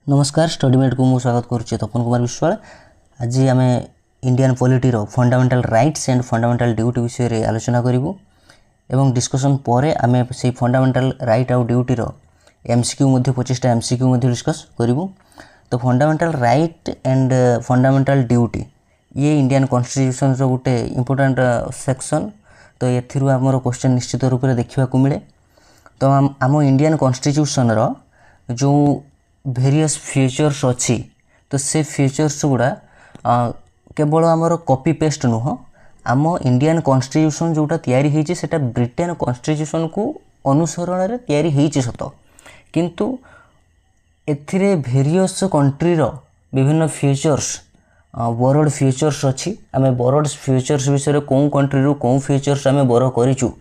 नमस्कार स्टडीमेट को स्वागत करुच्चे तपन कुमार विश्वाल। आज आम Indian polity fundamental rights and fundamental duty विषय रे आलोचना करूँ एवं डिस्कसन पर आम से फंडामेंटल राइट आउ ड्यूटी एमसीक्यू 25टा एमसीक्यू डिस्कस करूँ। तो fundamental right and fundamental duty ये इंडियन कॉन्स्टिट्यूशन गोटे इम्पोर्टेंट सेक्शन। तो ये आमर क्वेश्चन निश्चित रूप से देखा मिले। तो आम इंडियन कॉन्स्टिट्यूशन जो वेरियस फीचर्स अच्छी तो से फीचर्स गुड़ा केवल आमर कॉपी पेस्ट नुह आम इंडियन कॉन्स्टिट्यूशन जोटा तैयारी होती सेटा ब्रिटेन कॉन्स्टिट्यूशन को अनुसरण रे तैयारी होती सत किंतु एथिरे वेरियस कंट्रीर विभिन्न फीचर्स बोरोड फीचर्स अच्छी आम बोरोड फीचर्स विषय कौ कंट्री रू कौ फीचर्स आम बोरो करूँ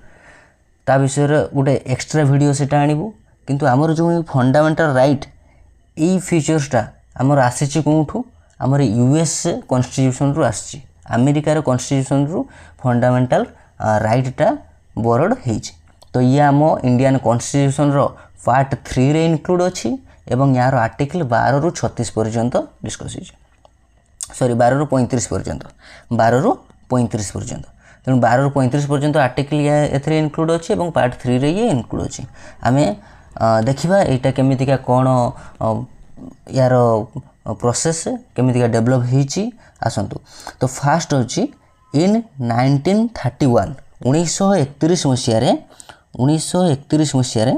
ता विषय गोटे एक्स्ट्रा वीडियो सेटा आणबू। किंतु आमर जो फंडामेंटल राइट यही फीचर्सटा आमर आसी कौटू आमर यूएस कॉन्स्टिट्यूशन रु आसी अमेरिकार कॉन्स्टिट्यूशन रु फंडामेंटल राइटटा बोरोड होइछि। तो ये आम इंडियन कॉन्स्टिट्यूशन रो पार्ट 3 रे इनक्लूड अच्छी एवं यार आर्टिकल 12 रु 36 पर्यंत डिस्कस होइछि। सॉरी 12 रु 35 पर्यंत 12 रु 35 पर्यंत तेणु 12 रु 35 पर्यंत आर्टिकल एथरे इनक्लूड अच्छी एवं पार्ट 3 रे ये इनक्लूड अच्छी। आमे देखिबा एटा केमितिका कोन यार प्रोसेस केमितिका डेवलप होइछि आसंतु। तो फास्ट होछि इन 1931 1931 मसीह रे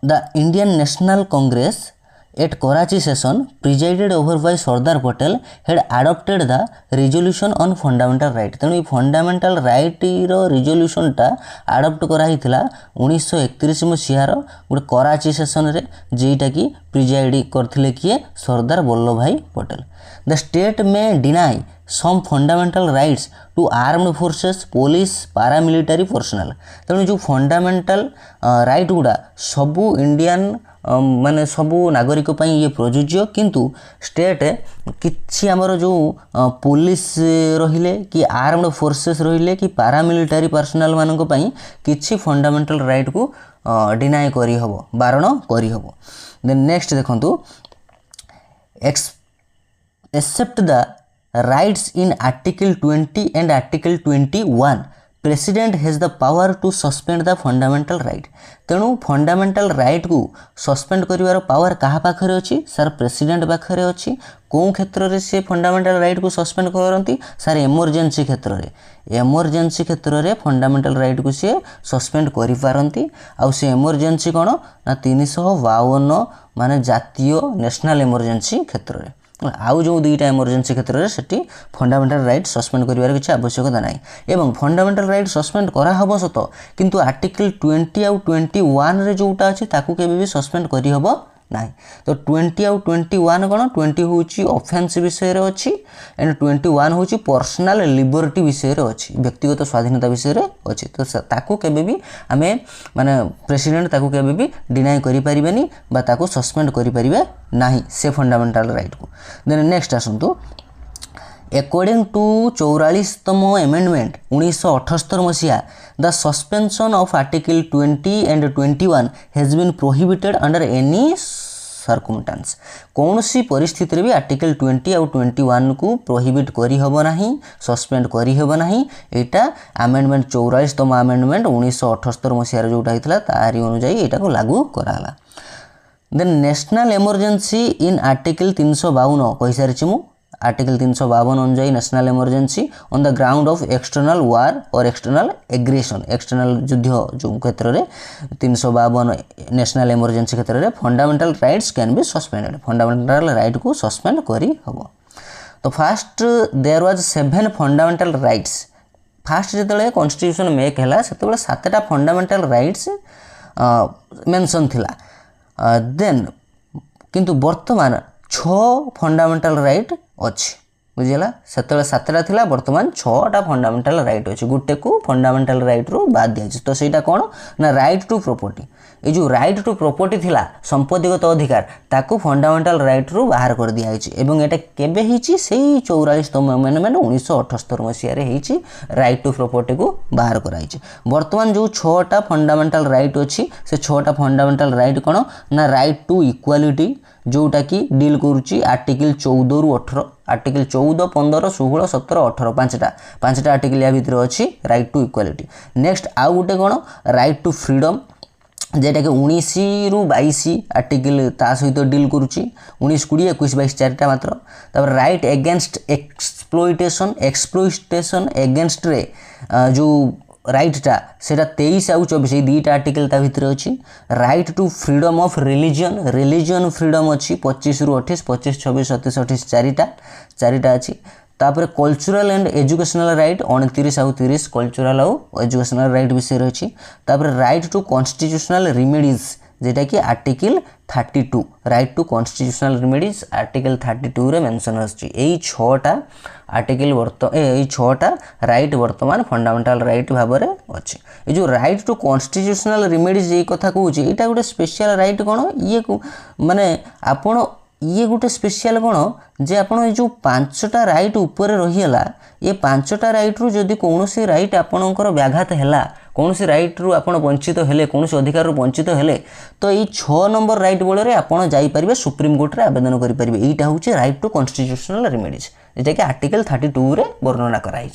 the Indian National Congress at Karachi session presided over by Sardar Patel had adopted the resolution on fundamental right. तेणु फंडामेंटल राइट रो रिजोल्यूशनटा अडॉप्ट कराइथिला 1931 मसीहार गोटे कराची सेशन रे जेटा कि प्रिजाइड करथिले किए सरदार वल्लभ भाई पटेल। द स्टेट में deny some fundamental rights to armed forces police paramilitary personnel. तेणु जो फंडामेंटल राइट गुड़ा सबू इंडियन माने सबू नागरिक पई ये प्रযোज्य किंतु स्टेट किछि हमर जो पुलिस रहिले कि आर्म्ड फोर्सेस रहिले कि पारामिलिटारी पर्सनल मानक पई किछि फंडामेंटल राइट को डिनाई करी हबो बारण करी हबो। देन नेक्स्ट देखंतु except the rights in Article 20 and Article 21 President has the power to suspend the fundamental right। तेणु फंडामेंटल राइट को सस्पेंड करिवार पावर कहा पाखरे अछि सर प्रेसिडेंट पाखरे अछि। कौ क्षेत्र रे से फंडामेंटल राइट को सस्पेंड करंती सर इमरजेंसी क्षेत्र रे फंडामेंटल राइट को से सस्पेंड करि पारंती। आ से इमरजेंसी कोन ना 352 माने जातीय नेशनल इमरजेंसी क्षेत्र रे आउ जो दुईटा इमरजेंसी क्षेत्र में सेठी फंडामेंटल राइट सस्पेंड करिवार किछि आवश्यकता नाही एवं फंडामेंटल राइट सस्पेंड करा हबो सत किंतु आर्टिकल 20 आउ 21 रे जोटा अछि ताकू केबे भी सस्पेंड करि हबो नाही। तो 20 आउ 21 कोन 20 होची ऑफेंस विषय रे अछि एंड 21 होची पर्सनल लिबर्टी विषय रे अछि व्यक्तिगत स्वाधीनता विषय रे अछि। तो ताकू केबे भी आमे माने प्रेसिडेंट ताकू केबे भी डिनाई करि परिबेनी बा ताकू सस्पेंड करि परिबे नाही से फंडामेंटल राइट को। देन नेक्स्ट आसंतु अकॉर्डिंग टू 44तम अमेंडमेंट 1978 मसीहा the suspension of article 20 and 21 has been prohibited under any circumstance. कौन सी परिस्थिति भी आर्टिकल 20 आउ 21 को प्रोहिबिट करी हबो नाही सस्पेंड करी हबो नाही। एटा अमेंडमेंट 44तम अमेंडमेंट 1978 मसीहा जोटा हितला तारी अनुसार एटा को लागू कराला। Then national emergency in article 352 कहि सारिछि मु आर्टिकल 352 अनुसार national emergency on the ground of external war और एक्सटर्नल एग्रेशन एक्सटर्नल युद्ध जो क्षेत्र रे 352 नेशनल इमरजेंसी क्षेत्र रे fundamental rights can be suspended fundamental right को सस्पेंड करी हबो। तो first there was 7 fundamental rights first जेतले कॉन्स्टिट्यूशन मेक हला सेतबे 7टा फंडामेंटल राइट्स मेंशन थिला। देन किंतु वर्तमान 6 फंडामेंटल राइट अच्छी बुझीगला से सातटा थिला बर्तमान 6टा फंडामेंटल राइट अच्छे गोटे को फंडामेंटल राइट रू बाद दिया तो सहीटा कौन ना राइट टू प्रॉपर्टी ये जो राइट टू प्रॉपर्टी थिला संपत्तिगत अधिकार ताकू फंडामेंटल राइट रू बाहर कर दिया एवं एटा केबे हिची से 44तम अमेंडमेंट 1978 मसीह रे हिची राइट टू प्रॉपर्टी को बाहर कराई बर्तमान जो 6टा फंडामेंटल राइट अच्छी से 6टा फंडामेंटल राइट कौन ना राइट टू इक्वालिटी जोटा कि डील करुच्ची आर्टिकल 14 रू 18 आर्टिकल 14 15 16 17 18 पांचटा आर्टिकल या भितर अच्छी राइट टू इक्वालिटी नेक्स्ट आउ गोटे कौन राइट टू फ्रीडम जेटा कि 19 रू 22 आर्टिकल ता सहित डील करुच्ची 19 20 21 22 चार्टा मात्र तापर राइट एगेन्स्ट एक्सप्लोइटेशन एगेन्स्ट रे जो राइटा सेटा 23 आउ 24 दुईटा आर्टिकल ता भितर अच्छी right to freedom of religion freedom अच्छी 25 रू 28 25 26 27 28 चारिटा अच्छी तापर कल्चरल एंड एजुकेशनल राइट 29 आउ 30 कल्चरल आउ एजुकेशनल राइट विषय अच्छी तापर राइट टू कॉन्स्टिट्यूशनल रिमेडीज जेटा कि article 32 right to constitutional remedies article 32 रे मेंशन अछि एई 6टा आर्टिकल एई 6टा राइट वर्तमान फंडामेंटल राइट भाव में अच्छे ये जो राइट टू कॉन्स्टिट्यूशनल रिमेडीज ये कथा कहूँ यहाँ गोटे स्पेशल राइट कौन ये माने आपण ये गोटे स्पेशल कौन जे आपण जो 5टा राइट ऊपर रहीगला ये 5टा राइट रु जदि कौन सी राइट आपणकर व्याघात है कौन सी राइट रु आपण वंचित हेले कौन सी अधिकार रु वंचित हेले तो ये 6 नंबर राइट बल आपड़ जापर सुप्रीम कोर्ट रे आवेदन करेंगे यहाँ हूँ राइट टू कॉन्स्टिट्यूशनल रिमेडीज जोटा कि आर्टिकल 32 रे वर्णना कराई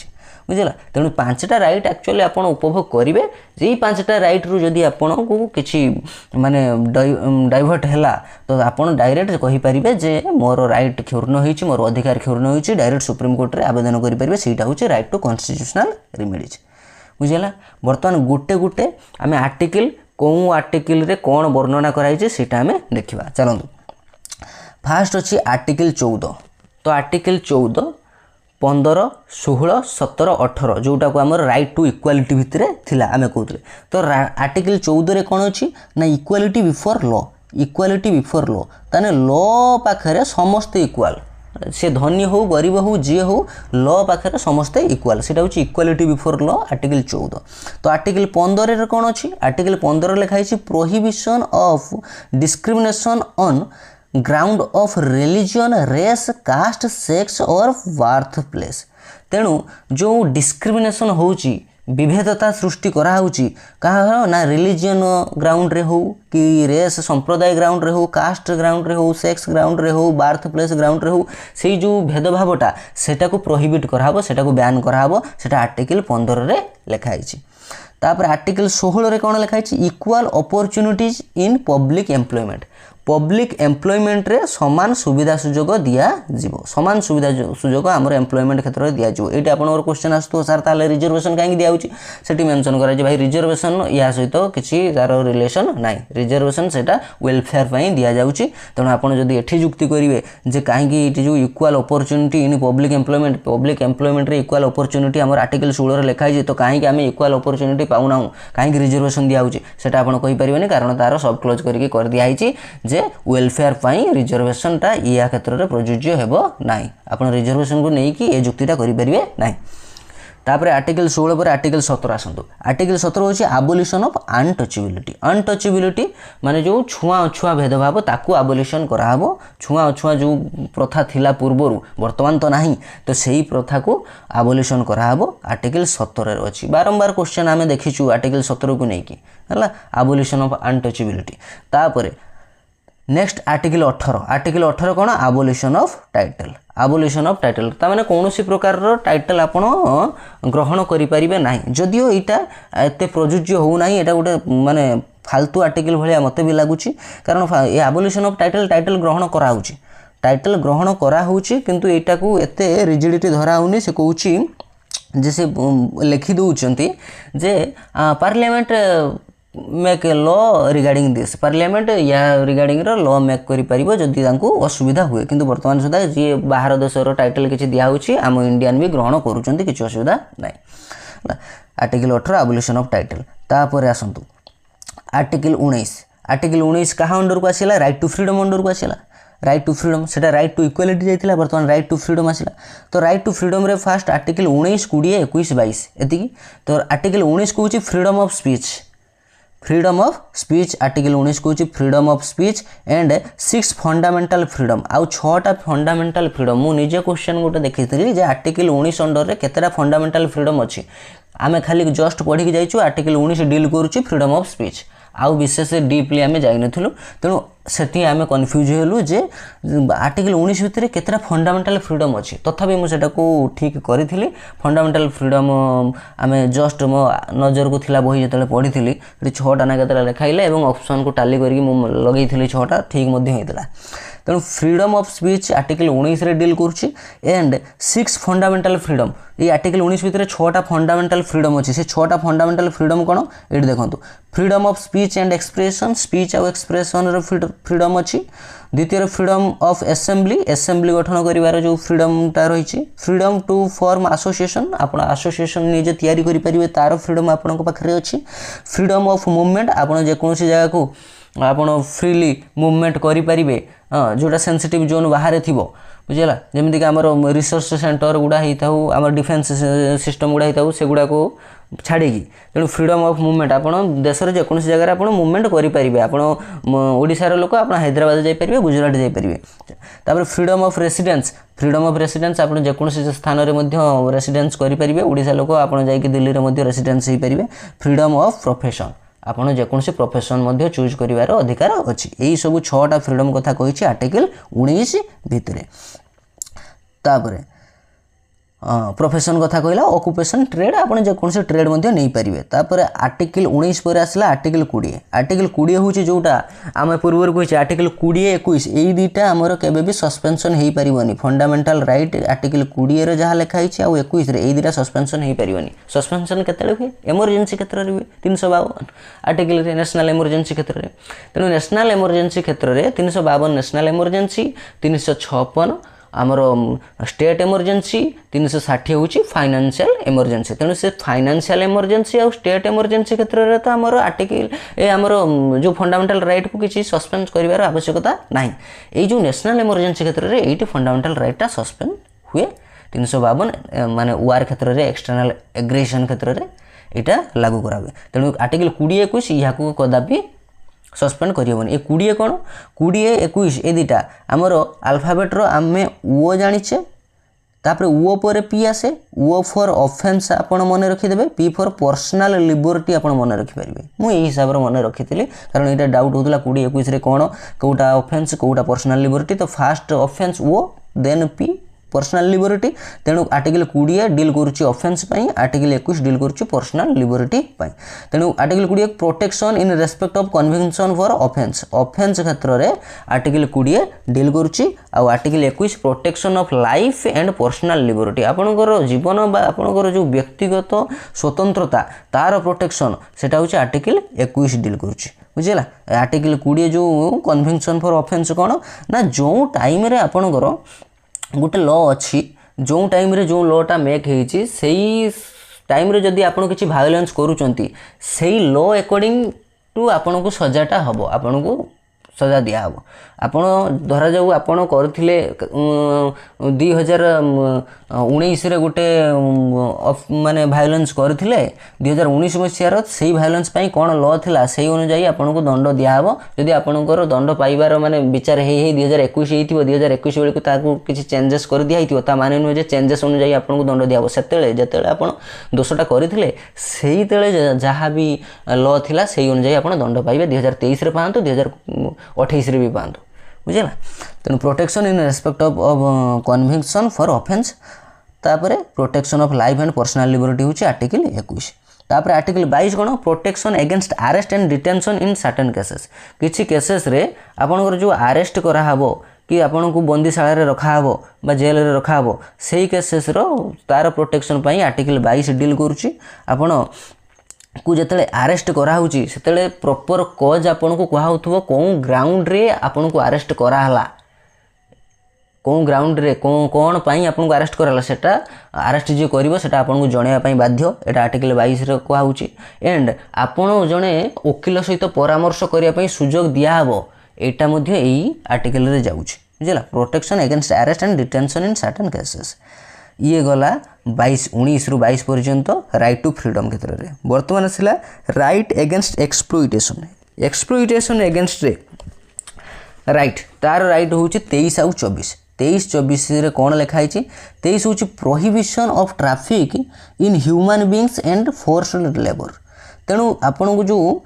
बुझला तेणु 5टा राइट एक्चुअली आप उपभोग करेंगे यही 5टा राइट रु जदि आपन को किसी माने डाइवर्ट है तो आप डायरेक्ट कहींपारे जे मोर राइट क्षुण्ण होती मोर अधिकार क्षुण्ण होती डायरेक्ट सुप्रीम कोर्ट रे आवेदन करेंगे सहीटा हूँ राइट टू कॉन्स्टिट्यूशनल रिमेडीज बुझला बर्तमान गोटे गोटे आम आर्टिकल कौ आर्टिकल रे कौन वर्णना कराई सीटा आम देखा चलतु फास्ट अच्छी आर्टिकल 14 तो आर्टिकल 14 15 16 17 18 जोटा को आम राइट टू इक्वालिटी भितर थिला आम कहते तो आर्टिकल 14 रे कौन अच्छी ना इक्वालिटी बिफोर लॉ ताने लॉ पाखरे समस्ते इक्वाल से धनी हो गरीब हो जी हो लॉ पाखरे समस्ते इक्वाल सेटा हूँ इक्वालिटी बिफोर लॉ आर्टिकल 14 तो आर्टिकल 15 रे कौन अच्छी आर्टिकल 15 लिखाई prohibition of discrimination on ground of religion race caste sex और बर्थ प्लेस तेणु जो डिस्क्रिमिनेशन होची विभेदता सृष्टि कराऊँगी कहा ना रिलीजन ग्राउंड रे हो कि रेस संप्रदाय ग्राउंड रे हो कास्ट ग्राउंड रे हो सेक्स ग्राउंड रे हो बर्थ प्लेस ग्राउंड रे हो से जो भेदभावटा सेटा को प्रोहिबिट कराहबो सेटा को बैन कराहबो सेटा आर्टिकल 15 रे लिखाई तापर आर्टिकल 16 रे कौन लिखाई equal opportunities in public employment रे समान सुविधा सुजोग दिया जीवो सामान सुविधा सुजोग आमर एम्प्लॉयमेंट क्षेत्र में दिया जीवो एटी आपनकर क्वेश्चन आसतो सर ताले रिजर्वेशन काहे दिया होची सेठी मेंशन करा जे भाई रिजर्वेशन या सहित किछि तार रिलेशन नाही रिजर्वेशन सेटा वेलफेयर पई दिया जाउची तण आपण जदी एठी जुक्ति करिवे जे काहे कि एटी जो equal opportunity in public employment रे इक्वाल अपॉर्चुनिटी हमर आर्टिकल 16 रे लिखाई जे तो काहे कि हम इक्वाल अपॉर्चुनिटी पाउ नाउ काहे कि रिजर्वेशन दिया होची सेटा आपण कहि परिबेनी कारण तार सब क्लोज करके कर दिया हिची जे वेलफेयर पाई रिजर्वेशन टा या क्षेत्र में प्रযোज्य हेबो नाही आपण रिजर्वेशन को नहीं कि ए जुक्तिटा करि परिबे नाही तापर आर्टिकल 16 पर आर्टिकल 17 आसंतु आर्टिकल 17 होची एबोलिशन ऑफ अनटचेबिलिटी माने जो छुआ अछुआ भेदभाव ताकू एबोलिशन कराहबो छुआ अछुआ जो प्रथा थिला पूर्वरु वर्तमान तो नाही तो सेही प्रथा को एबोलिशन कराहबो आर्टिकल 17 रे अछि बारंबार क्वेश्चन आमे देखिछु आर्टिकल 17 को नहीं कि हला एबोलिशन ऑफ अनटचेबिलिटी तापर नेक्स्ट आर्टिकल 18 कौन एबोलिशन ऑफ टाइटल ताने कौन सी प्रकार टाइटल आपण ग्रहण करें ना जदियो यहाँ एत प्रযোज्य हो ना यहाँ गोटे माने फालतू आर्टिकल भाया मत भी लगुच कारण एबोलिशन ऑफ टाइटल ग्रहण कराऊँच टाइटल ग्रहण कराऊँच किंतु यहाँ को एत रिजिडिटी धराऊनी से कहूँ जे से लिखि दौरान जे parliament make law regarding this parliament या रिगार्डिंग लॉ मेक करिपारिबो जदि तांको असुविधा हुए किंतु वर्तमान सुधा जी बाहर देशर टाइटल किछि दिया होछि आम इंडियन भी ग्रहण करूछन्ति किछि असुविधा नाही आर्टिकल 18 एबोलिशन ऑफ टाइटल तापर आसंतु आर्टिकल 19 कहा अंडर को आसिला राइट टू फ्रीडम अंडर को आसिला राइट टू फ्रीडम सेटा राइट टू इक्वालिटी जाइतिला बर्तमान राइट टू फ्रीडम आसिला तो राइट टू फ्रीडम रे फास्ट आर्टिकल 19 20 21 22 एतिकी तो आर्टिकल 19 को फ्रीडम ऑफ स्पीच आर्टिकल 19 को freedom of speech and 6 fundamental freedom आउ 6टा फंडामेंटल फ्रीडम मु निजे क्वेश्चन गोटे देखिଥିଲି जे आर्टिकल 19 अंडर रे केतेटा फंडामेंटल फ्रीडम अछि आमे खाली जस्ट पढ़ी के जाइछु आर्टिकल 19 डील करूछु फ्रीडम ऑफ स्पीच आउ विशेष डीपली आमे जाई नथिलु तेणु सेठी आमे कन्फ्यूज हेलु जे आर्टिकल 19 भितर केतेटा फंडामेंटल फ्रीडम अछि तथापि मु सेटा को ठीक करिथिली फंडामेंटल फ्रीडम आमे जस्ट मो नजर को थिला बही जतले पढिथिली 6टा ना केतेटा लेखाइले एवं ऑप्शन को टाली करके मु लगेइथिली 6टा ठीक मध्ये हेतला तेणु फ्रीडम ऑफ स्पीच आर्टिकल 19 रे डील करूछि एंड 6 फंडामेंटल फ्रीडम ये आर्टिकल 19 भितर 6टा फंडामेंटल फ्रीडम अछि से 6टा फंडामेंटल फ्रीडम कोन एट देखंतु freedom of speech and expression speech और एक्सप्रेशन रो फ्रीडम अछि द्वितीय फ्रीडम ऑफ असेंबली गठन करिवार जो फ्रीडम ता रहिछि फ्रीडम टू फॉर्म एसोसिएशन आपण एसोसिएशन निजे तयारी करि परिबे तार फ्रीडम आपण को पाखरे अछि फ्रीडम ऑफ मूवमेंट आपण जे कोनसी जगह को आपण फ्रीली मूवमेंट करि परिबे जोटा सेंसिटिव जोन बाहर थिबो बुझला जेमिति कि हमर रिसर्च सेंटर गुडा हिताउ हमर डिफेंस सिस्टम गुडा हिताउ से गुडा को छाड़ेगी तेणु फ्रीडम ऑफ मूवमेंट आपण देशर जे कोनसी जगह आपण मूवमेंट करि परिबे आपण ओडिसा रो लोक आपण हैदराबाद जाई परिबे गुजरात जाई परिबे तापर फ्रीडम ऑफ रेसिडेंस आपण जे कोनसी स्थान रे मध्य रेसिडेंस करि परिबे ओडिसा लोक आपण जाई कि दिल्ली रे मध्य रेसिडेंस होई परिबे फ्रीडम ऑफ प्रोफेशन आपण जे कोनसी प्रोफेशन मध्य चूज करिवार अधिकार अछि एई सब 6टा फ्रीडम कथा कहिछि आर्टिकल 19 भितरे तापरे प्रोफेशन कथा कहला ऑक्युपेशन ट्रेड आपण जे कोनसे ट्रेड मध्ये नै परिबे तापर आर्टिकल 19 पर आसला आर्टिकल 20 होची जोटा आमे पूर्वर कहिछि आर्टिकल 20 21 एई दीटा हमर केबे भी सस्पेंशन हेई परिबनी फंडामेंटल राइट आर्टिकल 20 रे जहा लिखा हिछि आ 21 रे एई दीटा सस्पेंशन हेई परिबनी सस्पेंशन केतले हुए इमरजेंसी क्षेत्र रे 352 आर्टिकल रे नेशनल इमरजेंसी क्षेत्र रे तेनु नेशनल इमरजेंसी क्षेत्र रे 352 नेशनल इमरजेंसी 356 आमर स्टेट इमरजेंसी 360 होची फाइनेंशियल इमरजेंसी तेणु से फाइनेंशियल इमरजेंसी और स्टेट इमरजेंसी क्षेत्र रे तो आमर आर्टिकल ए आमर जो फंडामेंटल राइट को किसी सस्पेंड करिवार आवश्यकता नाही ए जो नेशनल इमरजेंसी क्षेत्र रे एटी फंडामेंटल राइट ता सस्पेंड हुए 352 माने वार क्षेत्र रे एक्सटर्नल एग्रेशन क्षेत्र रे एटा लागू कराबे तेणु आर्टिकल 20 21 इहा को कदापि सस्पेंड करियबन ए 20 कोन 20 21 ए दिटा हमर अल्फाबेट रो आमे ओ जानिछे तापर ओ पर पी आसे ओ फॉर ऑफेंस आपण मने रखि देबे पी फॉर पर्सनल लिबर्टी आपण मने रखि परिबे मु एही हिसाब रे मने रखितली कारण एटा डाउट होतला 20 21 रे कोन कोटा ऑफेंस कोटा पर्सनल लिबर्टी तो फर्स्ट ऑफेंस ओ देन पी पर्सनल लिबर्टी तेणु आर्टिकल 20 डील करूची ऑफेंस पई आर्टिकल 21 डील करूची पर्सनल लिबर्टी पई तेणु article 20 protection in respect of convention for offence क्षेत्र रे आर्टिकल 20 डील करूची आ article 21 protection of life and personal liberty आपनकर जीवन बा आपनकर जो व्यक्तिगत स्वतंत्रता तार प्रोटेक्शन सेटा होची आर्टिकल 21 डील करूची बुझिला आर्टिकल 20 जो कन्वेंशन फॉर ऑफेंस कोन ना जो टाइम रे आपनकर गोटे लॉ अच्छी जो टाइम रे जो लॉ टा मेक हेची सेही टाइम रे जदी आपण किछि वायलेंस करूचंती सेही लॉ अकॉर्डिंग टू आपण को सजाटा हबो आपण को सजा दिया हबो आपण धरा जाऊ आपण करथिले 2019 रे गोटे माने वायलेंस करथिले 2019 मसियार सेही वायलेंस पई कोन लॉ थिला सेही अनुसार आपण को दंड दिया हबो जदी आपणकर दंड पाइबार माने विचार हे 2021 हेतिबो 2021 बेले को ताकू किछि चेंजेस कर दिया हितिबो ता माने न जे चेंजेस अनुसार आपण को दंड दिया हबो सेतेले जेतेले आपण दोषटा करथिले सेही तेले जहा भी लॉ थिला सेही अनुसार आपण दंड पाइबे 2023 रे पांतु 2028 रे भी पांतु बुझला तेणु protection in respect of conviction for offence तापर protection of life and personal liberty होची आर्टिकल 21 तापर आर्टिकल 22 कोन protection against arrest and detention in certain cases किछि केसेस रे आपनकर जो अरेस्ट करा हबो कि आपण को बंदीशाला रे रखा हबो बा जेल रे रखा हबो सेही केसेस रो तार प्रोटेक्शन पई आर्टिकल 22 डील करूची आपण को जतले अरेस्ट करा होची सेतले प्रॉपर कॉज आपन को कहा होतबो कोन ग्राउंड रे आपन को अरेस्ट करा हला कोन ग्राउंड रे कोन पई आपन को अरेस्ट कराला सेटा अरेस्ट जे करिवो सेटा आपन को जणेया पई बाध्य एटा आर्टिकल 22 रे कहा होची एंड आपन जणे वकील सहित परामर्श करिया पई सुजोग दिया हबो एटा मध्ये एई आर्टिकल रे जाउची बुझला protection against arrest and detention in certain cases ये गला 19 रु 22 पर्यंत राइट टू फ्रीडम क्षेत्र में बर्तमान आसला राइट एगेन्स्ट एक्सप्लोइटेशन एगेन्स्ट रे राइट तार राइट हूँ 23 आउ 24 कौन लिखाई 23 हूँ prohibition of traffic in human beings and forced labour तेणु आपन को जो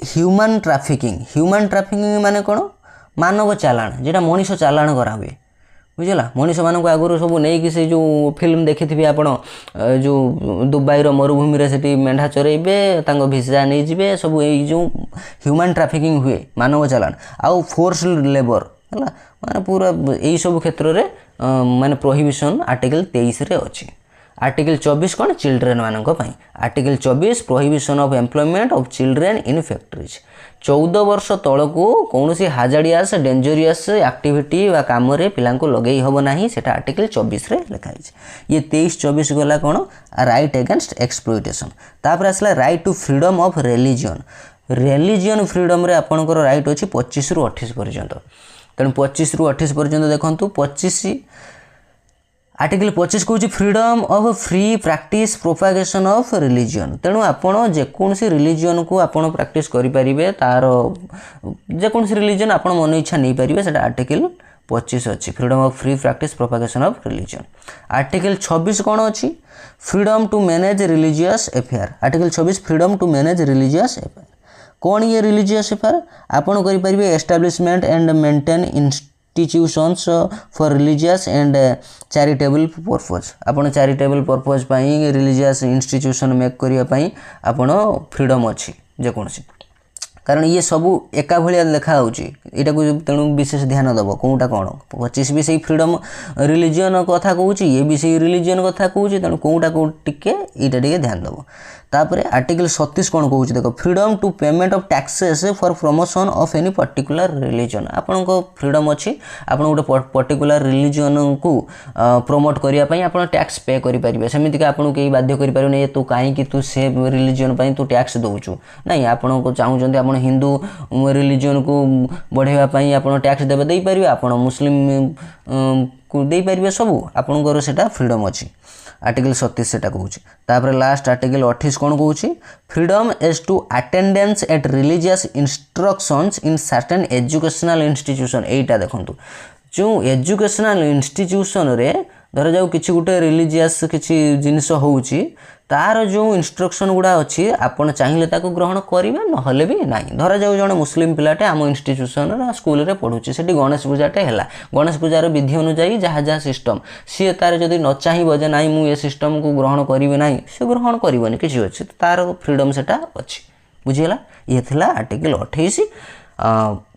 ह्यूमन ट्रैफिकिंग माने कौन मानव चालाण जेटा मनीष चालाण करा हुए बुझला मनीष मान आगुरी सब नहीं से जो फिल्म देखी थी आप जो दुबईर मरुभूमि से मेढ़ा चरेबे भिसा नहीं जी सब जो ह्यूमन ट्रैफिकिंग हुए मानव चालाण आउ फोर्स लेबर है माने पूरा यही सब क्षेत्र में माने प्रोहिबिशन आर्टिकल 23 रे अच्छी आर्टिकल 24 कौन चिल्ड्रेन मानक article 24 prohibition of employment of children in factories 14 वर्ष तलकू कौन हाजारियास डेंजरियस एक्टिविटी वा काम रे पिला लगे हम ना सेटा आर्टिकल 24 रे लिखाई ये 23-24 गला कौन राइट एगेन्स्ट एक्सप्लोइटेशन तापर आसला right to freedom of religion freedom रे आपनकर राइट अच्छी 25 रु 28 पर्यंत तेणु 25 रु 28 पर्यंत देखु 25 आर्टिकल 25 कौन freedom of free practice propagation of religion तेणु आपण जेकोसी रिलीजियन को आपण प्रैक्टिस करें तार जेकोसी रिलीजियन आपण मन इच्छा नहीं पारे से आर्टिकल 25 अच्छी freedom of free practice propagation of religion article 26 कौन अच्छी freedom to manage religious affair article 26 freedom to manage religious affair कौन ये रिलीजियस अफेयर आपण करें establishment and maintain institutions for religious and charitable purpose आपन charitable purpose पाई religious institution make करने आपन फ्रीडम अच्छी जेकोसी कारण ये सब एका भाया लिखा होटा को तेणु विशेष ध्यान दब कौटा कौन 25 भी से फ्रीडम रिलीजियन कथा कहूँ ये भी से रिलीजियन कथा कहूँ तेणु कौटा को टे ध्यान दब तापर आर्टिकल 37 कौन कहूँ देख freedom to payment of taxes for promotion of any particular religion आपन फ्रीडम अच्छी आप गोटे पर्टिकुलर रिलीजन को प्रमोट करने आप टैक्स पे करेंगे सेमती आपको कहीं बाध्य करें तू कहीं तू से रिलीजन तू टैक्स दौचु ना आपन को चाहते आप हिंदू रिलीजन को बढ़ावाई आप टैक्स देवे दे पारे आप मुस्लिम को दे पारे सब आपंकर से फ्रीडम अच्छी आर्टिकल 37 से कहूँ लास्ट आर्टिकल 28 कौन कहूँ freedom as to attendance at religious instructions in certain educational institution यहीटा देखूँ जो एजुकेशनल इंस्टीट्यूशन रे धर जाऊ कि गोटे रिलीजियस किसी जिनस होउची तार जो इंस्ट्रक्शन गुड़ा अच्छी आपन चाहिए ताको ग्रहण करेंगे नहले भी ना धर जाऊ जड़े मुस्लिम पिलाटे आम इंस्टीट्यूशन स्कूल रे पढ़ुची से गणेश पूजाटे है गणेश पूजार विधि अनुजाई जहाँ जहाँ सिस्टम सी तार जदि न चाहिए जे ना मुझे सिस्टम को ग्रहण करी ना सी ग्रहण करनी किसी अच्छे तार फ्रीडम से अच्छी बुझीगला ये थिला article 28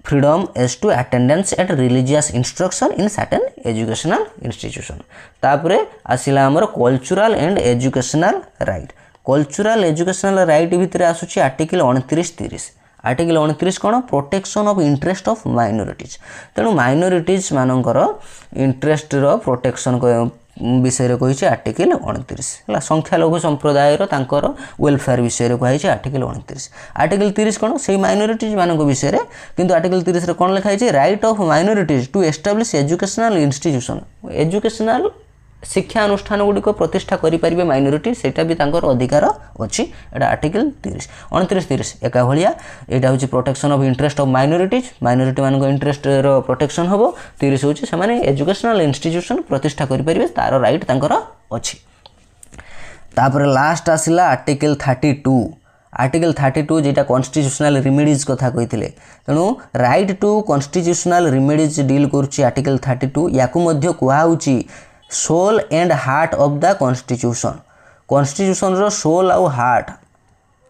freedom as to attendance at religious instruction in certain educational institution तापरे आसिला हमर cultural and educational right cultural educational right भितर आसुची आर्टिकल 29-30 आर्टिकल 29 कौन protection of interest of minorities तेणु माइनॉरिटीज मानकर इंटरेस्ट रो प्रोटेक्शन विषय कही आर्टिकल 29 है संख्यालघु संप्रदाय वेलफेयर विषय कही आर्टिकल 29 आर्टिकल 30 कौन से माइनॉरिटीज मान विषय किंतु आर्टिकल 30 कौन लिखाई right of minorities to establish educational institution educational शिक्षा अनुष्ठान गुड़िक प्रतिष्ठा करें माइनॉरिटी सेटा भी अधिकार अच्छी एटा आर्टिकल 29-30 एका भाया यहाँ हूँ protection of interest of minorities मान इंटरेस्ट रो प्रोटेक्शन हम 30 हूँ से एजुकेशनल इंस्टीट्यूशन प्रतिष्ठा करें तार राइट अच्छी तापर लास्ट आसला आर्टिकल 32 आर्टिकल 32 जेटा कॉन्स्टिट्यूशनल रिमेडीज कथा कही तेणु right to constitutional remedies deal करुच्ची आर्टिकल 32 या कहुच्ची soul and heart of the constitution रो सोल आउ हार्ट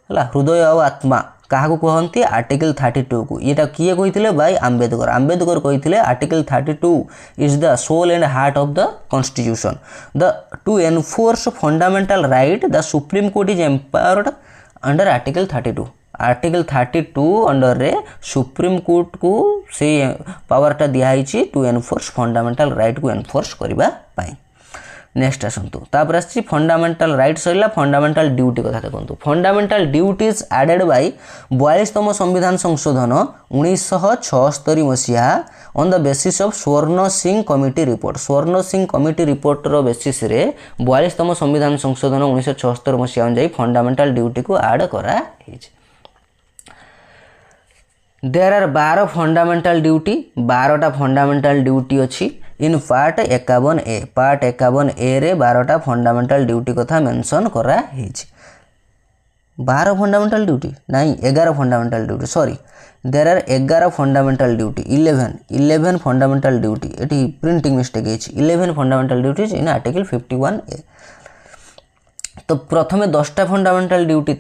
है हृदय आउ आत्मा क्या कहते आर्टिकल 32 को ये किए कही बाय आंबेडकर कही article 32 is the soul and heart of the constitution the to enforce fundamental right the supreme court is empowered under article 32 article 32 under रे सुप्रीम कोर्ट को से पावरटा दिखाई टू एनफोर्स फंडामेंटल राइट को एनफोर्स करने next आसतु तापर आसी फंडामेंटल राइट सरिला फंडामेंटल ड्यूटी कथा देखु फंडामेंटल ड्यूटीज एडेड बाय 42तम संविधान संशोधन 1976 मसीहा on the basis of Swaran Singh committee report रो बेसिस रे 42तम संविधान संशोधन 1976 मसीहा अनुसार फंडामेंटल ड्यूटी को ऐड करा हिज देयर आर 12 फंडामेंटल ड्यूटी 12टा फंडामेंटल ड्यूटी अच्छी इन पार्ट 51 ए रे 12टा फंडामेंटल ड्यूटी कथा मेंशन करा हिज 12 फंडामेंटल ड्यूटी नहीं 11 fundamental duty sorry there are 11 fundamental duty 11 fundamental duty एटी प्रिंटिंग मिस्टेक है 11 fundamental duties in article 51 A तो प्रथमे 10टा फंडामेंटल ड्यूटी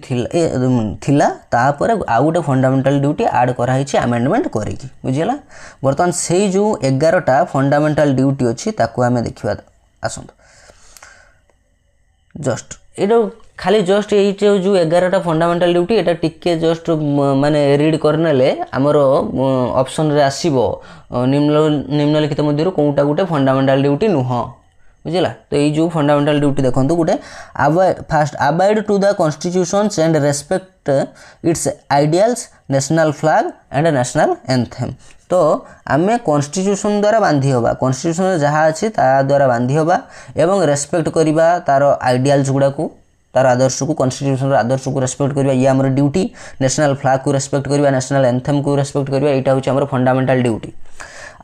थिला तापर आउ गोटे फंडामेंटल ड्यूटी ऐड कराई आमेंडमेंट करिकी बुझिला बर्तमान से जो 11टा फंडामेंटल ड्यूटी अच्छी ताकू आमे देखिबा आसंत जस्ट एटा खाली जस्ट ये जो 11टा फंडामेंटल ड्यूटी एटा टिके जस्ट माने रीड करनेले हमरो ऑप्शन रे आसीबो निम्नलिखित मध्यरु कोउटा गोटे फंडामेंटल ड्यूटी नुह बुझला तो ये जो फंडामेंटल ड्यूटी देखो गोटे first abide to the constitutions and respect its ideals national flag and national anthem तो आम कॉन्स्टिट्यूशन द्वारा बांधी होबा कॉन्स्टिट्यूशन जहाँ अच्छी ता द्वारा बांधी होबा एवं रेस्पेक्ट करवा तार आइडियल्स गुड़ा को तार आदर्श को कॉन्स्टिट्यूशन आदर्श को रेस्पेक्ट करवा ये आमर ड्यूटी नेशनल फ्लैग को रेस्पेक्ट करवा नेशनल एंथेम को रेस्पेक्ट करवा यहाँ हूँ आमर फंडामेंटल ड्यूटी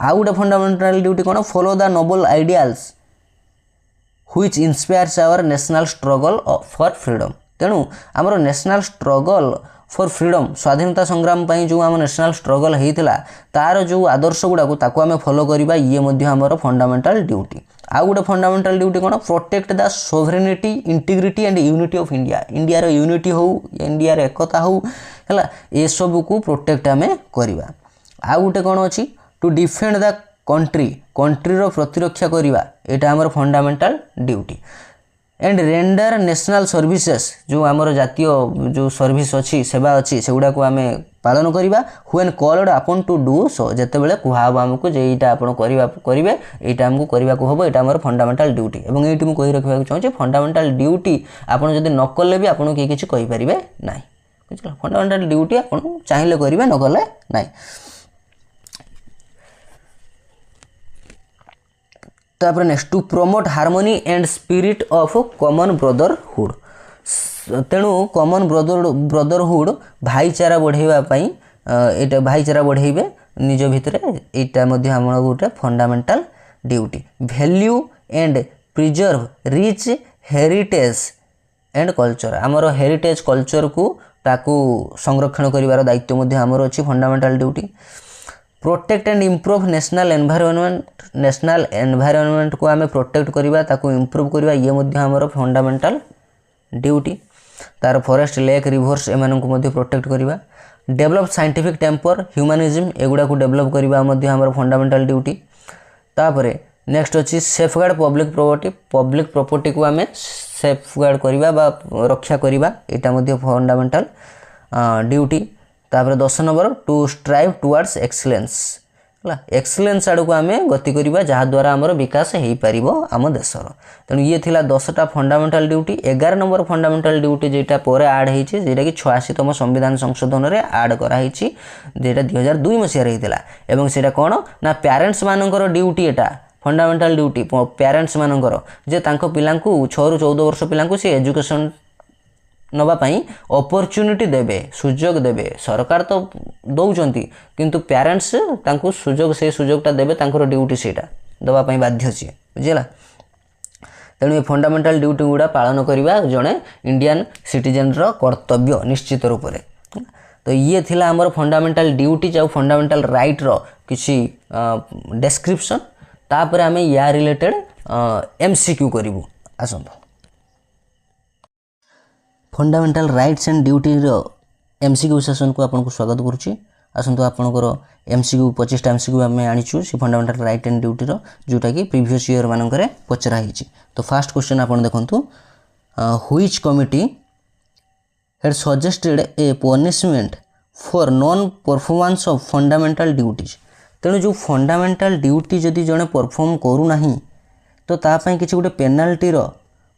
आउ गोटे फंडामेंटल ड्यूटी कौन follow the noble ideals which inspires our national struggle for freedom तेणु आमर नेशनल स्ट्रगल फॉर फ्रीडम स्वाधीनता संग्राम पई जो आम नेशनल स्ट्रगल होता तार जो आदर्श गुड़ा को आम फॉलो करवा ये आमर फंडामेंटल ड्यूटी आउ गोटे फंडामेंटल ड्यूटी कौन protect the sovereignty integrity and unity of India India unity हो इंडिया एकता हो है ये सब को प्रोटेक्ट आम करवा आउ गोटे कौन अच्छी टू डिफेंड द कंट्री रो प्रतिरक्षा करवा यहाँ आमर fundamental duty and render national services जो आमर जातीय जो सर्विस अच्छी सेवा अच्छी से गुड़ा को आम पालन करवा when called upon to do so जिते बड़े कहब आमको जे यहाँ आप करेंगे यहाँ आमको करने को हम यहाँ आमर फंडामेंटल ड्यूटी और ये मुझे कही रखा चाहिए फंडामेंटल ड्यूटी आपड़ जब न कले भी आपको किए किसी कहींपारे ना बुझल फंडामेंटल ड्यूटी आप चाहिए करेंगे न कले ना तापर next to promote harmony and spirit of common brotherhood तेणु कॉमन ब्रदरहुड भाईचारा बढ़ाई यहाँ भाईचारा बढ़ेबे निज भितर यहाँ आम गोटे fundamental duty value and preserve rich heritage and culture आमर हेरिटेज कल्चर को ताकू संरक्षण करिवार दायित्व आमर अच्छी fundamental duty protect and improve national environment को आम प्रोटेक्ट करवा ताकू इम्प्रूव करवा ये आमर फंडामेंटल ड्यूटी तार फॉरेस्ट लेक रिवर्स एम को प्रोटेक्ट करवा डेवलप साइंटिफिक टेम्पर ह्यूमानिज्म एगुड़ा को डेवलप करवा आमर फंडामेंटल ड्यूटी तापर नेक्स्ट अच्छी सेफगार्ड पब्लिक प्रॉपर्टी को आम सेफगार्ड करवा बा रक्षा करवा यहाँ फंडामेंटल ड्यूटी तापर 10 number two strive towards excellence excellence आड़ को आम गति करवा जहाँद्वारा आमर विकास हो पार आम देशर तेणु ये थिला 10टा fundamental duty 11 number fundamental duty जेटा पर आड होती जेटा कि 86तम संविधान संशोधन में आड कराई जेटा 2002 मसीह होता है सेटा कौन ना पेरेंट्स मानकर ड्यूटी एटा फंडामेंटल ड्यूटी पेरेंट्स मानकर जे तांको पिला 6 ରୁ 14 वर्ष पिला सी एजुकेशन नवापाई अपॉर्चुनिटी देबे सुजोग देबे सरकार तो दौरान किंतु पेरेंट्स तांको सुजोग से सुजोगटा देबे तांकर ड्यूटी सेटा दवापाई बाध्य सी बुझेला तेणु ये फंडामेंटल ड्यूटी गुड़ा पालन करवा जड़े इंडियन सिटीजन रो कर्तव्य निश्चित रूप से तो ये थिला हमर फंडामेंटल ड्यूटी जाऊ फंडामेंटल राइट रो किसी डिस्क्रिप्शन तापर आम या रिलेटेड एमसीक्यू करूँ आसतु फंडामेंटल राइट्स एंड ड्यूटी रो एमसीक्यू सेशन को आपको स्वागत करुच्ची आसतु आपंकर एमसीक्यू 25टा एमसीक्यू आम आनीचु से फंडामेंटल राइट एंड ड्यूटी रो जोटा कि प्रीवियस ईयर मानक पचरा होती तो फास्ट क्वेश्चन आप देखु which committee had suggested A punishment for non performance of fundamental duties तेणु जो फंडामेंटल ड्यूटी जदि जड़े परफॉर्म करूना तो तापाई किसी गोटे पेनाल्टीर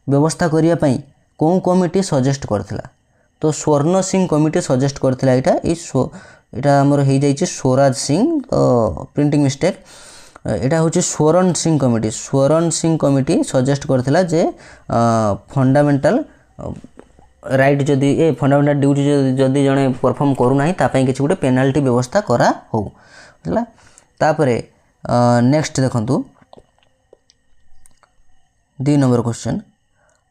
व्यवस्था करने कौन कमिटी सजेस्ट करथिला तो स्वर्ण सिंह कमिटी सजेस्ट करथिला यहाँ आमर हो जाइए स्वराज सिंह तो प्रिंटिंग मिस्टेक यहाँ हूँ स्वरण सिंह कमिटी सजेस्ट करथिला जे फंडामेंटल राइट जदि ए फंडामेंटल ड्यूटी जदि जड़े परफॉर्म करूना तापाई किसी गोटे पेनाल्टी व्यवस्था करा हो तापरे नेक्स्ट देखंतु 2 number question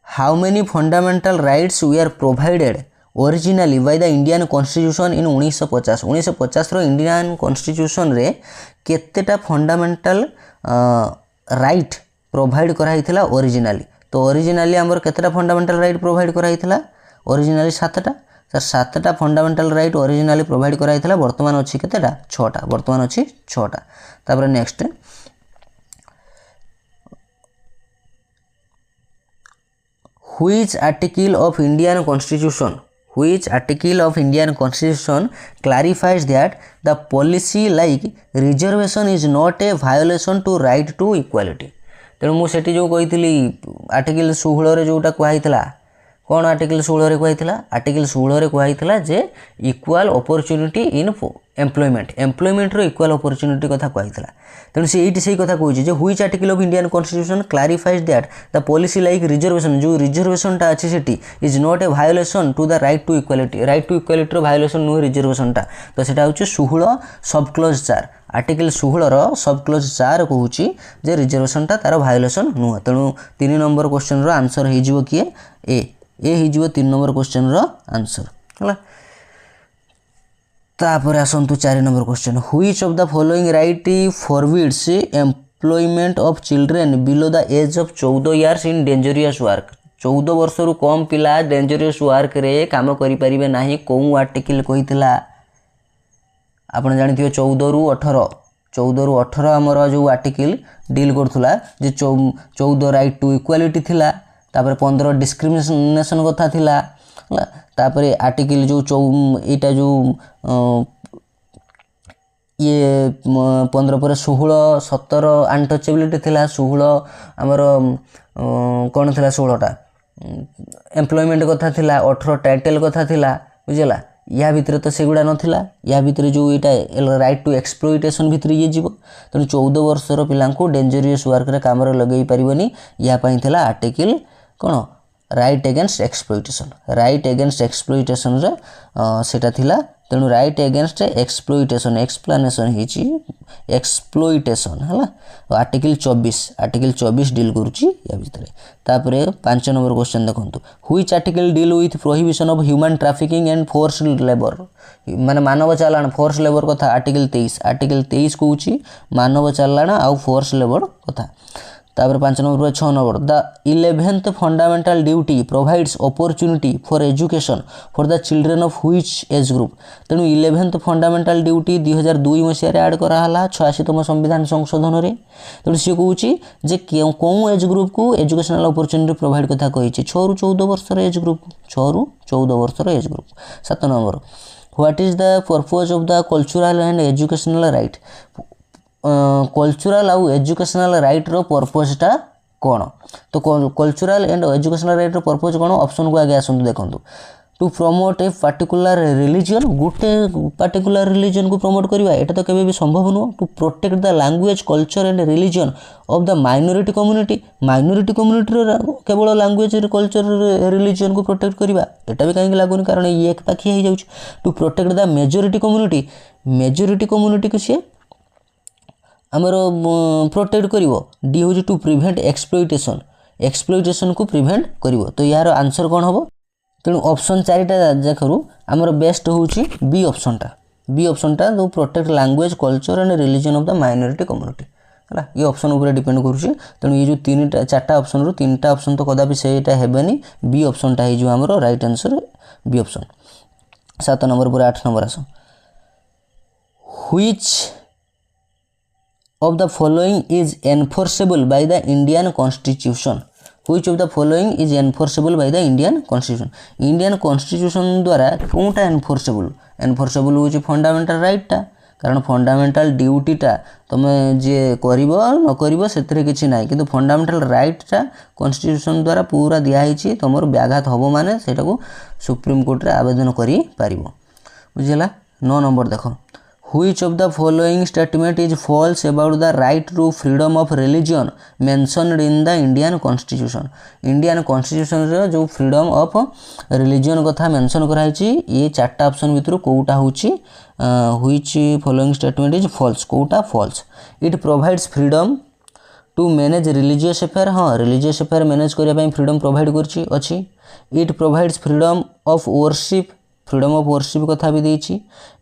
how many fundamental rights we are provided originally by the Indian constitution in 1950 रो इंडियन कॉन्स्टिट्यूशन रे केतेटा फंडामेंटल राइट प्रोवाइड कराइथिला ओरिजिनली तो ओरिजिनली हमर केतेटा फंडामेंटल राइट प्रोवाइड कराइथिला ओरिजिनली 7टा सर 7टा फंडामेंटल राइट ओरिजिनली प्रोवाइड कराइथिला वर्तमान अछि केतेटा 6टा वर्तमान अछि 6टा तापर next which article of Indian Constitution clarifies that the policy like reservation is not a violation to right to equality तेणु मुझे जो कही आर्टिकल 16 जोटा कहला कौन आर्टिकल 16 कहला आर्टिकल 16 कहला जे इक्वाल अपॉर्चुनिटी इन एम्प्लॉयमेंट रो इक्वाल अपॉर्चुनिटी कथा कहला तेणु से ये सही कथा कहूँ which article of Indian constitution clarifies that the policy like reservation जो रिजर्वेशनटा अच्छी सेठी is not a violation to the right to equality violation नुह रिजर्वेशनटा तो सेटा हूँ 16 सब क्लोज 4 आर्टिकल 16 सब क्लोज 4 कहूँ जे रिजर्वेशनटा तार वायोलेशन नुह तेणु 3 नंबर क्वेश्चन रो आंसर हो किए ए हो 3 नंबर क्वेश्चन रो आंसर है तापर आसतु 4 number question which of the following right forbids employment of children below the age of 14 years in dangerous work 14 वर्ष रु कम पिला डेंजरियस वर्क रे काम करि परिबे नाही को आर्टिकल कहितला आपण जानिथिबे 14 रु 18 हमर जो आर्टिकल डील करथुला जे 14 राइट टू इक्वालिटी थिला तापर 15 डिस्क्रिमिनेशन कथा थिला तापर आर्टिकल जो यहाँ जो ये 15 पर 16 17 अनटचेबिलिटी थिला 16 आमर कौन थिला 16टा एम्प्लॉयमेंट कथा थिला 18 टाइटल कथा थिला बुझला या भितर तो सेगुड़ा नथिला या भितर जो यहाँ राइट टू एक्सप्लोइटेशन भितर ये जीव तेणु 14 वर्षर पिला डेंजरियस वर्क रे काम लगे पारिबनी या पई थिला आर्टिकल कौन राइट एगेन्स्ट एक्सप्लोइटेशन रे सेटा थिला तेणु राइट एगेन्स्ट एक्सप्लोइटेशन एक्सप्लेनेशन हिची एक्सप्लोइटेशन है आर्टिकल 24 डील करुची या भितर तापर 5 नंबर क्वेश्चन देखंतु which article deal with prohibition of human trafficking and forced labour माने मानव चालान फोर्स लेबर कथा आर्टिकल 23 कहूँ मानव चालान आउ फोर्स लेबर कथा तापर 5 number 6 number the 11th fundamental duty provides opportunity for education for the children of which age group तेणु 11th fundamental duty 2002 मसीह आड कराला 86तम संविधान संशोधन रे तेणु सी कहूँ जे कौन एज ग्रुप को एजुकेशनल अपॉर्चुनिटी प्रोवाइड कथा कही 6 रु 14 वर्षर एज ग्रुप 6 रु 14 वर्षर age group 7 number what is the purpose of the cultural and educational right cultural आउ एजुकेशनल राइट रो पर्पजटा कौन तो कल्चरल एंड एजुकेशनल राइट रो पर्पज कौन ऑप्शन को आगे आसतु देखंतु to promote a particular religion गोटे पार्टिकुलर रिलीजन को प्रमोट करवा एटा तो केबे भी संभव नुह to protect the language culture and religion of the minority community केवल लैंग्वेज कल्चर रिलीजन को प्रोटेक्ट करवा एटा भी कहीं लागुनी कारण ये एक पाखी हो जाउछ to protect the majority community को सी आमर प्रोटेक्ट करिवो डी हूँ टू प्रिवेंट एक्सप्लोइटेशन को प्रिवेंट करिवो तो यार आंसर कौन हम तेणु ऑप्शन 4टा देखु आमर बेस्ट हूँ बी ऑप्शनटा तो protect language culture and religion of the minority community है ये ऑप्शन उपर डिपेंड करुँच तेणु ये जो 4टा ऑप्शन रु 3टा ऑप्शन तो कदापि सेटा हेबेनी बी ऑप्शनटा हो आमर right answer B option 7 number पर 8 नंबर आस which of the following is enforceable by the Indian Constitution which of the following is enforceable by the Indian Constitution Indian Constitution द्वारा कोनटा enforceable होची फंडामेंटल राइट टा कारण fundamental ड्यूटीटा तुम जे कर न कर से ना कि फंडामेंटल राइटटा कॉन्स्टिट्यूशन द्वारा पूरा दिखाई तुम व्याघात हम माने से सुप्रीम कोर्ट रे आवेदन करि पारिबो बुझिला। 9 नंबर देख Which of the following statement is false about the right to freedom of religion mentioned in the Indian Constitution? Indian Constitution रे जो freedom of religion कथा मेंशन कराई ये चार्टा ऑप्शन भितर कोटा होची which following statement is false Kota false. It provides freedom to manage religious affair हाँ religious affair manage करिया ପାଇଁ freedom provide करची अछि. It provides freedom of worship freedom of worship कथा भी देछि.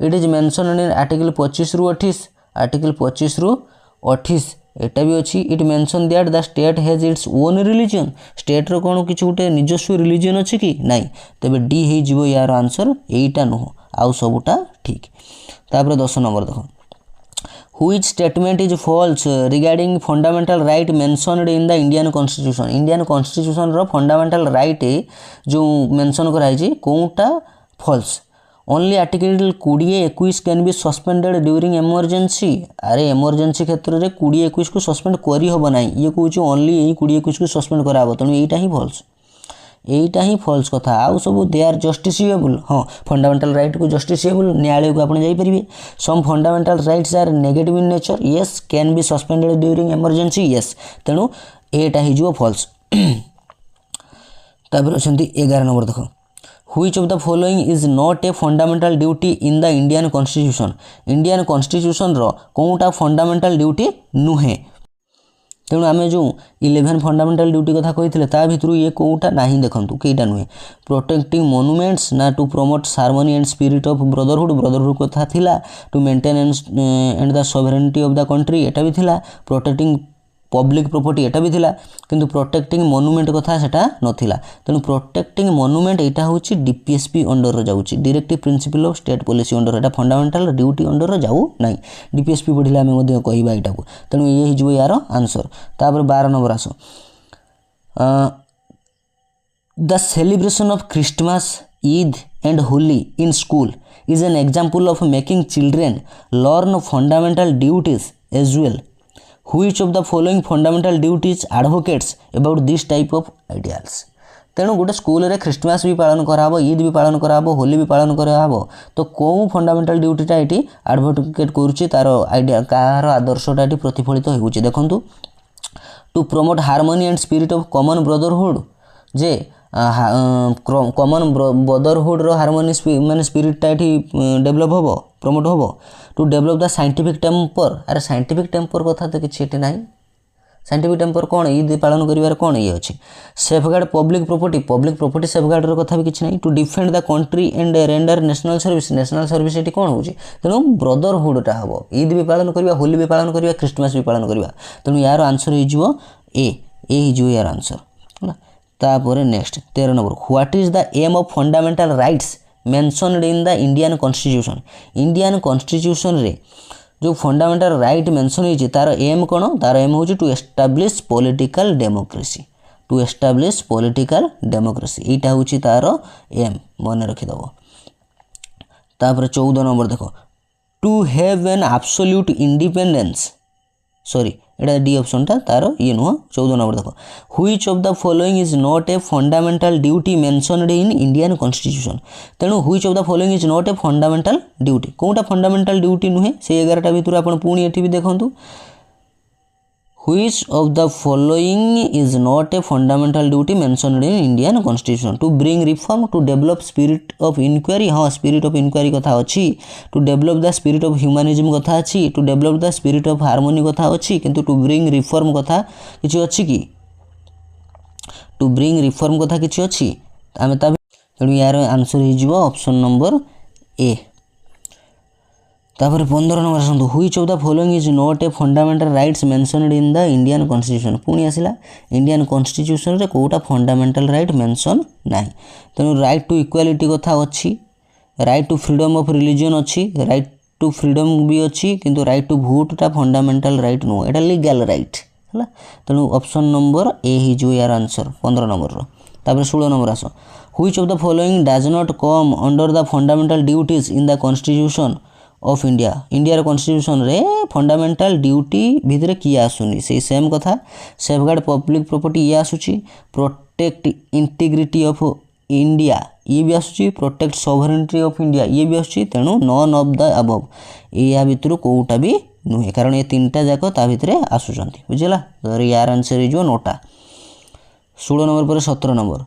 It is mention in article 25 रु 28 article 25 रु 28 एटा भी अछि. It mention that the state has its own religion state रो कोन किछु गुटे निजस्व रिलीजन अछि कि नाही तबे डी हे जिवो यार आंसर एटा नो आउ सबटा ठीक. तापर 10 नंबर देखो Which statement is false regarding fundamental right mentioned in the Indian Constitution? Indian Constitution row fundamental right जो मेंशन कराई छी कोउटा false. Only article 20-21 can be suspended during emergency. अरे emergency क्षेत्र रे 20-21 को सस्पेंड करी हो बनाई ये कहूँ ओनली यही 20-21 को सस्पेंड कराबो तेणु एटा ही false एटा ही false कथा आउ सब दे आर जस्टिसिएबल हाँ फंडामेंटल राइट को जस्टिसिएबल न्यायालय को आपण जाई परिबे. Some fundamental rights are negative in nature yes can be suspended during emergency yes तेणु एटा ही जो false. तापर अछंती 11 नंबर देखो Which of the following is not a fundamental duty in the Indian Constitution? Indian Constitution row कोउटा fundamental duty नुहे तेणु आम जो 11 फंडामेंटल ड्यूटी कथा कही ता भितर ये कोउटा नहीं देखंतु केटा नुहे. प्रोटेक्टिंग मोनुमेंट्स ना to promote harmony and spirit of brotherhood कथा थिला. To maintain and the sovereignty of the country एटा भी थिला. प्रोटेक्टिंग पब्लिक प्रॉपर्टी एटा भी थिला किंतु प्रोटेक्टिंग मोनुमेंट कथा सेटा नथिला तेणु प्रोटेक्टिंग मोनुमेंट एटा होची डीपीएसपी अंडर रो जाउची directive principle of state policy under एटा फंडामेंटल ड्यूटी अंडर रो जाऊ नाही डीपीएसपी पढिला हम मध्ये कहिबा एटा को तेणु ये हिजबो यार आंसर. तापर 12 नंबर आसो the celebration of Christmas Eid and Holi in school is an example of making children learn fundamental duties as well. Which of the following fundamental duties advocates about this type of ideals? तेणु गोटे school रे Christmas भी पालन कराबो ईद भी पालन कराबो होली भी पालन कराबो तो को फंडामेंटल ड्यूटीटा एटी एडवोकेट करूची तार आइडिया कार आदर्शटा एटी प्रतिफलित होउची. देखंतु to promote harmony and spirit of common brotherhood जे कॉमन ब्रदरहुड रो हार्मनी माने स्पिरिटटा एटी डेवलप होबो प्रमोट होबो. To develop the scientific temper अरे साइंटिफिक टेम्पर कथा तो किसी एटी नाही साइंटिफिक टेम्पर कौन ईद पालन करिवार कौन ये अच्छी. सेफगार्ड पब्लिक प्रॉपर्टी सेफगार्ड रो कथा भी किसी नहीं. To defend the country and render national service एटी कौन होची तेणु ब्रदरहुडटा हम ईद भी पालन करवा होली भी पालन करवा क्रिसमस भी पालन करवा तेणु यार आंसर हो ए हो यार आंसर है. तापर next 13 number what is the aim of fundamental rights mentioned in the Indian constitution. Indian constitution रे जो फंडामेंटल राइट मेंशन होइछि तार एम कोन तार एम होछि टू एस्टैब्लिश पॉलिटिकल डेमोक्रेसी एटा होछि तार एम मन रखि दबो. तापर 14 नंबर देखो to have an absolute independence sorry एटा डी ऑप्शन टा तार ये नुह. 14 नंबर देखो which of the following is not a fundamental duty mentioned in Indian constitution. तेणु which of the following is not a fundamental duty कोटा fundamental duty नुहे से 11टा भितर आपण पुणी एठी भी देखंतु Which of the following is not a fundamental duty mentioned in Indian Constitution? To bring reform, to develop spirit of inquiry हाँ spirit of inquiry कथा अच्छी. To develop the spirit of humanism कथा अच्छी. To develop the spirit of harmony कथा अच्छी किंतु to bring reform कथा किछि अच्छी कि to bring reform कथा किछि अच्छी आमे ता तेणु यार आंसर हो जिवो ऑप्शन नंबर ए. तापर 15 नंबर आसतु which of the following is not a fundamental rights mentioned in the Indian constitution. पुणी आसिला इंडियन कॉन्स्टिट्यूशन रे कोटा फंडामेंटल राइट मेंशन नाही तेणु राइट टू इक्वालिटी कथा अच्छी right to freedom of religion अच्छी राइट टू फ्रीडम भी अच्छी किंतु राइट टू भोटटा फंडामेंटल राइट नो एटा लीगल राइट है तेणु ऑप्शन नंबर ए ही जो यार आंसर 15 नंबर रो. तापर 16 नंबर आस which of the following does not come under the fundamental duties in the constitution of India India constitution रे फंडामेंटल ड्यूटी भितर किए आसुनी से सेम कथा सेफगार्ड पब्लिक प्रॉपर्टी ये आसुची प्रोटेक्ट इंटीग्रिटी ऑफ इंडिया ये भी आसुची प्रोटेक्ट सॉवरेनिटी ऑफ इंडिया ये भी आसुची तेणु नॉन ऑफ द अबव या भितर कोटा भी नुहे कारण ये तीनटा जाक ता भितर आसुचंती बुझिला तो यार आंसर हो नोटा 16 नंबर पर 17 number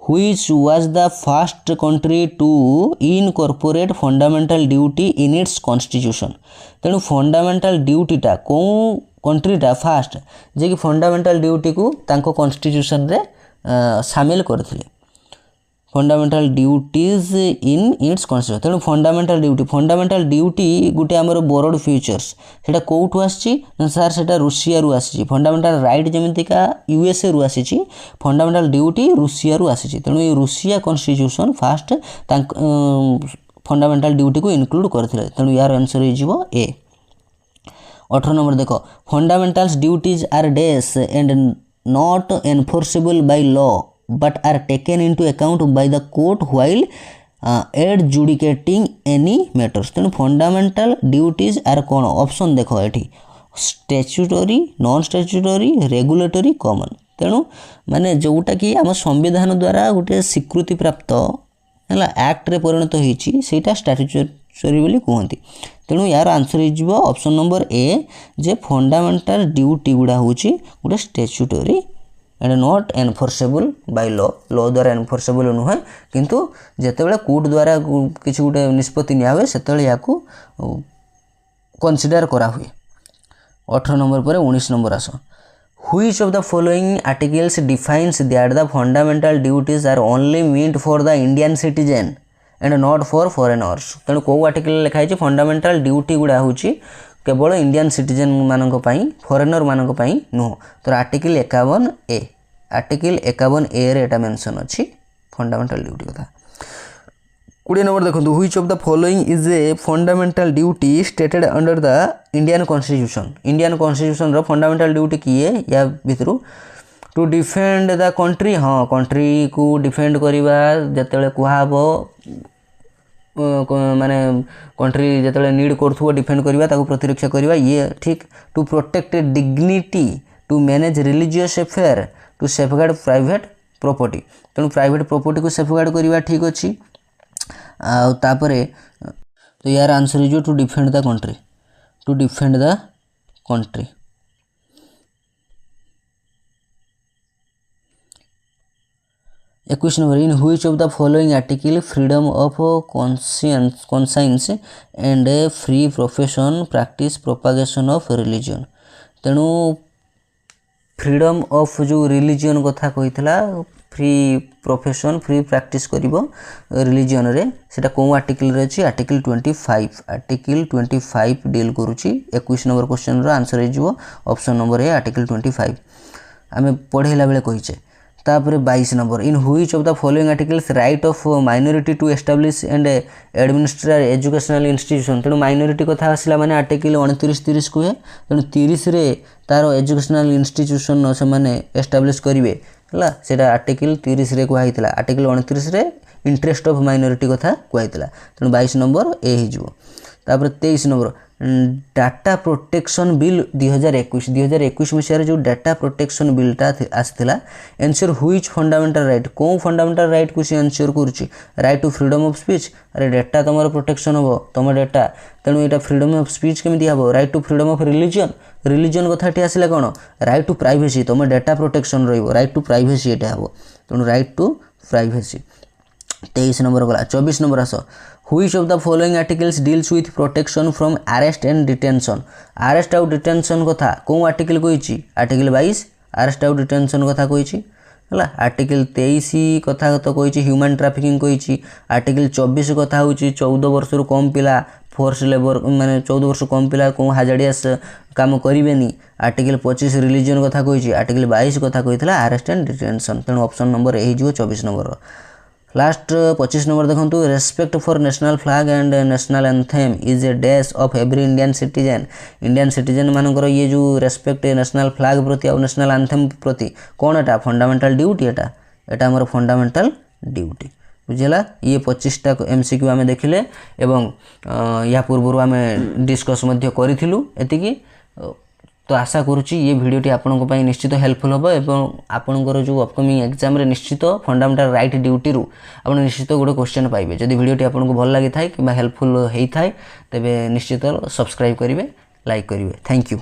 Which was the first country to incorporate fundamental duty in its constitution तेणु फंडामेंटल ड्यूटीटा कौ कंट्रीटा फास्ट जे कि फंडामेंटल ड्यूटी को तांको कॉन्स्टिट्यूशन रे शामिल करथिले fundamental duties in its constitution तेणु फंडामेंटल ड्यूटी गोटे आमर बोर्ड फ्यूचर्स सेटा कोठु आसी सर सेटा रूसिया रु आसी फंडामेंटल राइट जमीका यूएसए रु आसी फंडामेंटल ड्यूटी रूसिया रु आसी तेणु ये Russia constitution first fundamental duty को इनक्लूड करथिले तेणु यार आंसर हो ए 18 नंबर देखो फंडामेंटल्स ड्यूटीज आर डेस and not enforceable by law but are taken into account by the court while adjudicating any matters तेणु फंडामेंटल ड्यूटीज आर कौन option देखो ये statutory non statutory regulatory common तेणु माने जोटा कि आम संविधान द्वारा गोटे स्वीकृति प्राप्त है एक्ट रे परिणत होती सेटा स्टैट्यूटरी बोली कहती तेणु यार आंसर हो ऑप्शन नंबर ए जे फंडामेंटल ड्यूटी गुड़ा हूँ गोटे statutory and not enforceable by law द्वारा एनफोर्सेबल नुहे किंतु जितेबाला कोर्ट द्वारा किसी गोटे निष्पत्ति निया हुए से कनसीडर करा हुए 18 नंबर पर 19 नंबर आस which of the following articles defines that the fundamental duties are only meant for the Indian citizen and not for foreigners तेणु कौ आर्टिकल लिखाई फंडामेंटल ड्यूटी गुड़ा हूँ केवल इंडियन सिटीजन मानक पई फॉरेनर मानक पई नुह तो आर्टिकल 51 ए रे एटा मेंशन अछि फंडामेंटल ड्यूटी कथा 20 नंबर देखो which of the following is a fundamental duty stated under the Indian constitution रो फंडामेंटल ड्यूटी किए या भितरु टू डिफेंड द कंट्री हाँ कंट्री को डिफेंड करवा जतेले कुहाबो माने कंट्री जिते नीड कर डिफेंड करवा ताको प्रतिरक्षा करवा ये ठीक to protect dignity to manage religious affair to safeguard private property तेणु प्राइवेट प्रॉपर्टी को सेफगार्ड करवा ठीक अच्छी तो यार आंसर जो to defend the country 21 number in which of the following article freedom of conscience and free profession practice propagation of religion तेणु freedom of जो रिलीजन कथा कहीथला फ्री प्रोफेशन फ्री प्रैक्टिस करिवो रिलीजन रे सेटा को आर्टिकल रे अछि आर्टिकल 25 डील करूची 21 नंबर क्वेश्चन रो आंसर हे जिवो ऑप्शन नंबर ए आर्टिकल 25 आमे पढेला बेले कहिचे तापर 22 number in which of the following articles right of minority to establish and administer educational institution तेणु माइनॉरिटी कथा आसला माने आर्टिकल 29-30 को तेणु 30 रे तार एजुकेशनल इंस्टीट्यूशन से माने एस्टाब्लिश करिवे हला सेटा आर्टिकल 30 रे कहैतला आर्टिकल 29 रे इंटरेस्ट ऑफ माइनॉरिटी कथा कहैतला तेणु 22 नंबर ए हि जिवो तापर 23 नंबर डाटा प्रोटेक्शन बिल 2021 मसीह जो डाटा प्रोटेक्शन बिलटा आसला एनश्योर व्हिच फंडामेंटल राइट कौ फंडामेंटल राइट को सी एनश्योर करुच्ची right to freedom of speech अरे डाटा तुम प्रोटेक्शन हम तुम डाटा तेणु यहाँ फ्रीडम ऑफ स्पीच केमी हम right to freedom of religion कथाटी आसला कौन राइट टू प्राइवेसी तुम data protection right to privacy ये हम तेणु राइट टू प्राइवेसी 23 नंबर गला 24 नंबर आस which of the following articles deals with protection from arrest and detention arrest out detention कथा कौ आर्टिकल कही आर्टिकल 22 अरेस्ट आउट डिटेंशन कथा कही है आर्टिकल 23 कथा तो कही ह्यूमन ट्राफिकिंग कही आर्टिकल 24 कथा हूँ 14 वर्ष कम पिला फोर्स लेबर माने 14 वर्ष कम पिला कौन हाजाडियास काम करेनि आर्टिकल 25 रिलीजन कथा कही आर्टिकल 22 कथा कही अरेस्ट एंड डिटेंशन तेणु option number A 24 number last 25 number देखो respect for national flag and national anthem is a dash of every Indian citizen मानकर ये जो रेस्पेक्ट नेशनल फ्लैग प्रति और नेशनल एंथेम प्रति कौन एटा फंडामेंटल ड्यूटी एटा आमर फंडामेंटल ड्यूटी बुझेगा ये 25टा MCQ आम देखिले एवं या पूर्व आम डिस्कस करूँ एतिकी तो आशा करुच्ची ये भिडियोटी आपंक निश्चित हेल्पफुल हम और आपंकर जो अपकमिंग एग्जाम रे निश्चित फंडामेंटल राइट ड्यूटी रु आप निश्चित गोटे क्वेश्चन पाइबे जदि भिडियोटी आपको भल लगी था कि हेल्पफुल होता है तेरे निश्चित सब्सक्राइब करेंगे लाइक करेंगे थैंक यू।